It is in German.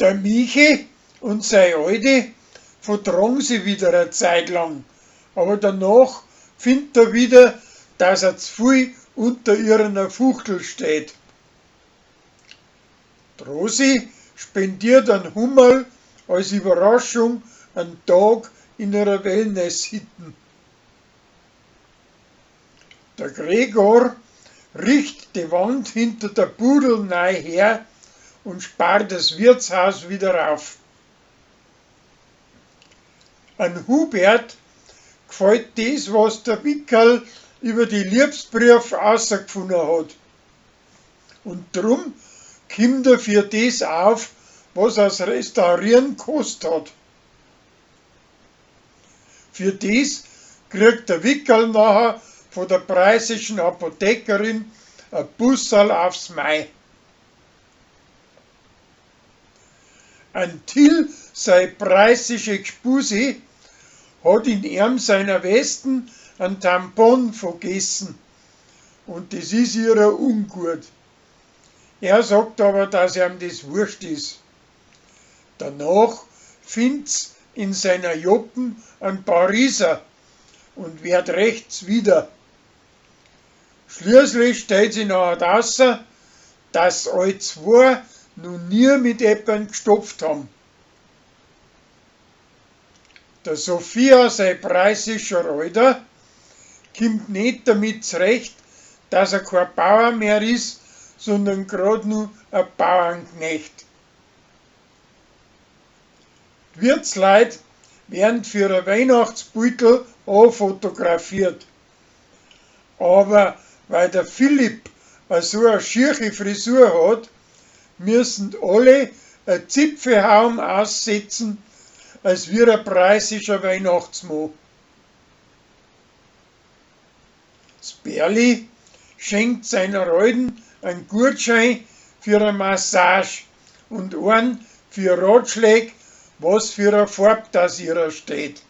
Der Michi und seine Alte vertragen sie wieder eine Zeit lang, aber danach findet er wieder, dass er zu viel unter ihrer Fuchtel steht. Die Rosi spendiert an Hummerl als Überraschung einen Tag in ihrer Wellness-Hitten. Der Gregor richtet die Wand hinter der Pudel neu her und spart das Wirtshaus wieder auf. An Hubert gefällt das, was der Wickerl über die Liebesbrief rausgefunden hat. Und drum kommt er für das auf, was das Restaurieren gekostet hat. Für das kriegt der Wickerl nachher von der preußischen Apothekerin ein Bussal aufs Mai. Ein Till, sein preußische Gspusi, hat in ihm seiner Westen ein Tampon vergessen. Und das ist ihrer ungut. Er sagt aber, dass ihm das wurscht ist. Danach find's in seiner Joppen ein Pariser und wird rechts wieder. Schließlich stellt sie nachher außer, dass alle zwei noch nie mit jemandem gestopft haben. Der Sophia, sein preußischer Alter, kommt nicht damit zurecht, dass er kein Bauer mehr ist, sondern gerade nur ein Bauernknecht. Die Wirtsleute werden für ein Weihnachtsbeutel fotografiert. Aber weil der Philipp so eine schiefe Frisur hat, müssen alle ein Zipfelhaum aussetzen, als wie ein preußischer Weihnachtsmann. Das Bärli schenkt seiner Alten einen Gutschein für eine Massage und einen für Ratschläge, was für eine Farbtasierer steht.